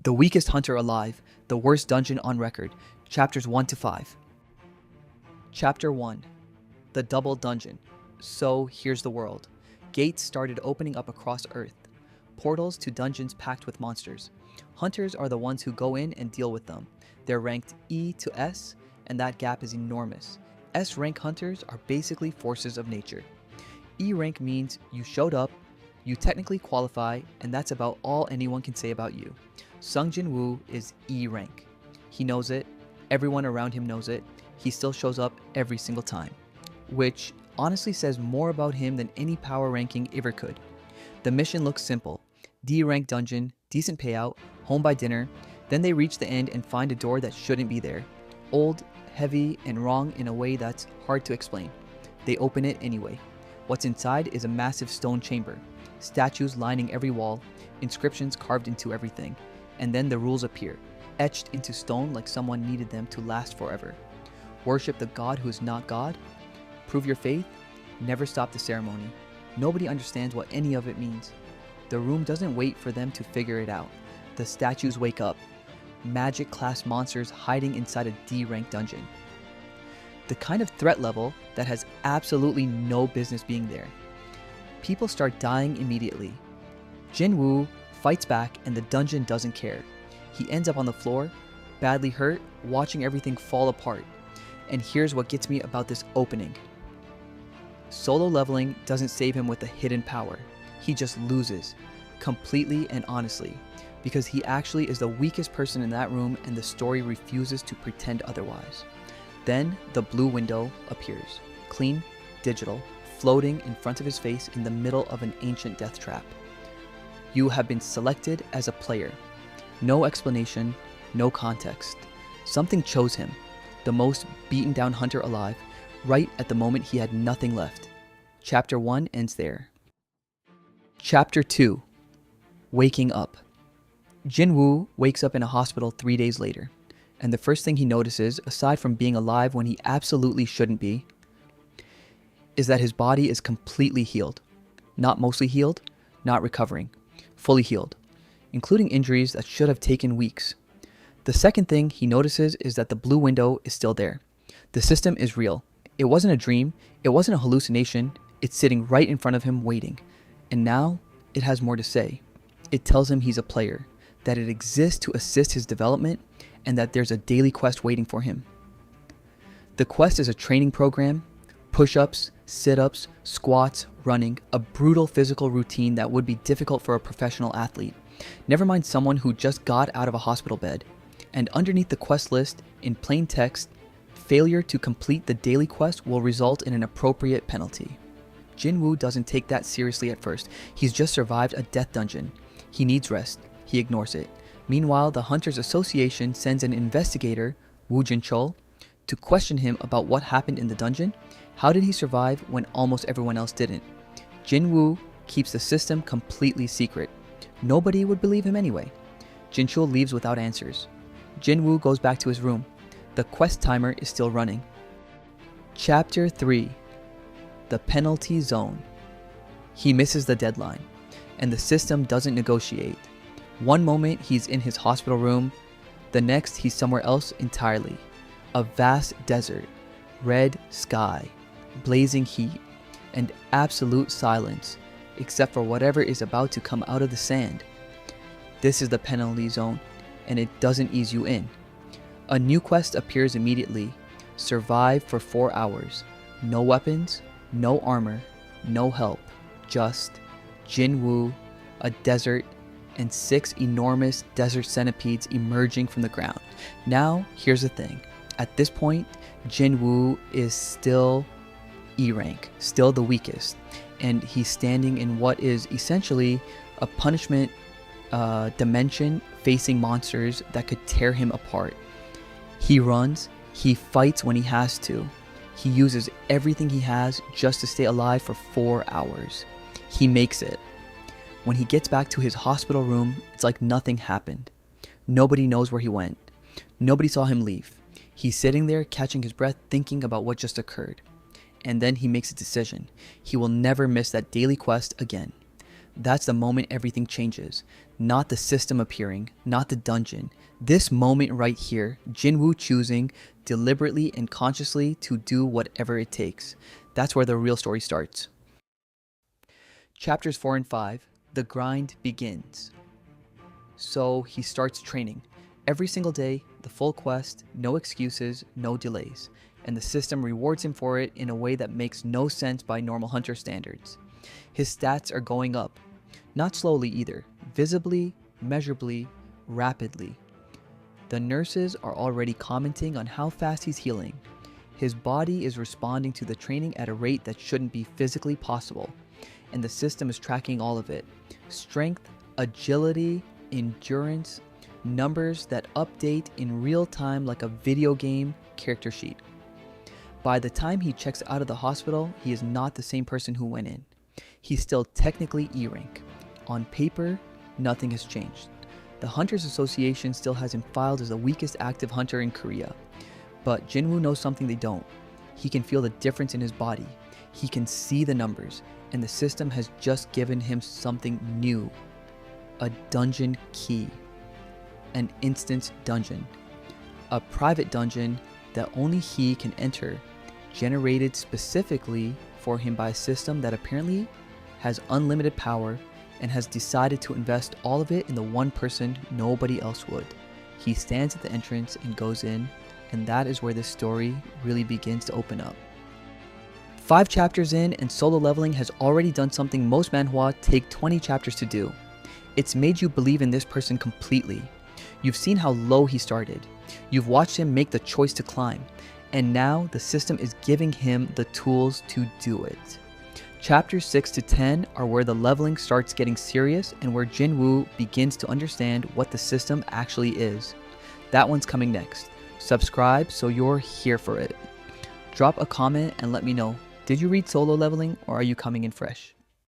The Weakest Hunter Alive, The Worst Dungeon on Record, Chapters 1 to 5. Chapter 1. The Double Dungeon. So, here's the world. Gates started opening up across Earth. Portals to dungeons packed with monsters. Hunters are the ones who go in and deal with them. They're ranked E to S, and that gap is enormous. S rank hunters are basically forces of nature. E rank means you showed up, you technically qualify, and that's about all anyone can say about you. Jin-Woo is E rank. He knows it, everyone around him knows it, he still shows up every single time. Which honestly says more about him than any power ranking ever could. The mission looks simple. D rank dungeon, decent payout, home by dinner, then they reach the end and find a door that shouldn't be there. Old, heavy, and wrong in a way that's hard to explain. They open it anyway. What's inside is a massive stone chamber, statues lining every wall, inscriptions carved into everything, and then the rules appear, etched into stone like someone needed them to last forever. Worship the God who is not God. Prove your faith. Never stop the ceremony. Nobody understands what any of it means. The room doesn't wait for them to figure it out. The statues wake up. Magic class monsters hiding inside a D rank dungeon. The kind of threat level that has absolutely no business being there. People start dying immediately. Jin-Woo fights back and the dungeon doesn't care. He ends up on the floor, badly hurt, watching everything fall apart. And here's what gets me about this opening. Solo leveling doesn't save him with a hidden power. He just loses, completely and honestly, because he actually is the weakest person in that room and the story refuses to pretend otherwise. Then the blue window appears, clean, digital, floating in front of his face in the middle of an ancient death trap. You have been selected as a player. No explanation, no context. Something chose him, the most beaten down hunter alive, right at the moment he had nothing left. Chapter 1 ends there. Chapter 2. Waking Up. Jin-Woo wakes up in a hospital 3 days later, and the first thing he notices, aside from being alive when he absolutely shouldn't be, is that his body is completely healed. Not mostly healed, not recovering. Fully healed, including injuries that should have taken weeks. The second thing he notices is that the blue window is still there. The system is real. It wasn't a dream, it wasn't a hallucination, it's sitting right in front of him waiting. And now, it has more to say. It tells him he's a player, that it exists to assist his development, and that there's a daily quest waiting for him. The quest is a training program, push-ups, sit-ups, squats, running, a brutal physical routine that would be difficult for a professional athlete. Never mind someone who just got out of a hospital bed. And underneath the quest list, in plain text, failure to complete the daily quest will result in an appropriate penalty. Jin-Woo doesn't take that seriously at first. He's just survived a death dungeon. He needs rest. He ignores it. Meanwhile, the Hunters Association sends an investigator, Woo Jin-chul, to question him about what happened in the dungeon. How did he survive when almost everyone else didn't? Jin-Woo keeps the system completely secret. Nobody would believe him anyway. Jin-chul leaves without answers. Jin-Woo goes back to his room. The quest timer is still running. Chapter 3. The Penalty Zone. He misses the deadline, and the system doesn't negotiate. One moment he's in his hospital room, the next he's somewhere else entirely. A vast desert, red sky, blazing heat, and absolute silence, except for whatever is about to come out of the sand. This is the penalty zone, and it doesn't ease you in. A new quest appears immediately. Survive for 4 hours. No weapons, no armor, no help. Just Jin-Woo, a desert, and 6 enormous desert centipedes emerging from the ground. Now, here's the thing. At this point, Jin-Woo is still E rank, still the weakest, and he's standing in what is essentially a punishment dimension facing monsters that could tear him apart. He runs, he fights when he has to. He uses everything he has just to stay alive for 4 hours. He makes it. When he gets back to his hospital room, it's like nothing happened. Nobody knows where he went. Nobody saw him leave. He's sitting there catching his breath thinking about what just occurred. And then he makes a decision. He will never miss that daily quest again. That's the moment everything changes. Not the system appearing, not the dungeon. This moment right here, Jin-Woo choosing deliberately and consciously to do whatever it takes. That's where the real story starts. Chapters 4 and 5, the grind begins. So he starts training. Every single day, the full quest, no excuses, no delays. And the system rewards him for it in a way that makes no sense by normal hunter standards. His stats are going up. Not slowly either, visibly, measurably, rapidly. The nurses are already commenting on how fast he's healing. His body is responding to the training at a rate that shouldn't be physically possible. And the system is tracking all of it. Strength, agility, endurance, numbers that update in real time like a video game character sheet. By the time he checks out of the hospital, he is not the same person who went in. He's still technically E rank. On paper, nothing has changed. The Hunters Association still has him filed as the weakest active hunter in Korea. But Jin-Woo knows something they don't. He can feel the difference in his body. He can see the numbers, and the system has just given him something new. A dungeon key. An instance dungeon. A private dungeon that only he can enter, generated specifically for him by a system that apparently has unlimited power and has decided to invest all of it in the one person nobody else would. He stands at the entrance and goes in, and that is where this story really begins to open up. 5 chapters in, and Solo Leveling has already done something most manhwa take 20 chapters to do. It's made you believe in this person completely. You've seen how low he started. You've watched him make the choice to climb, and now the system is giving him the tools to do it. Chapters 6 to 10 are where the leveling starts getting serious and where Jin-Woo begins to understand what the system actually is. That one's coming next. Subscribe so you're here for it. Drop a comment and let me know, did you read Solo Leveling or are you coming in fresh?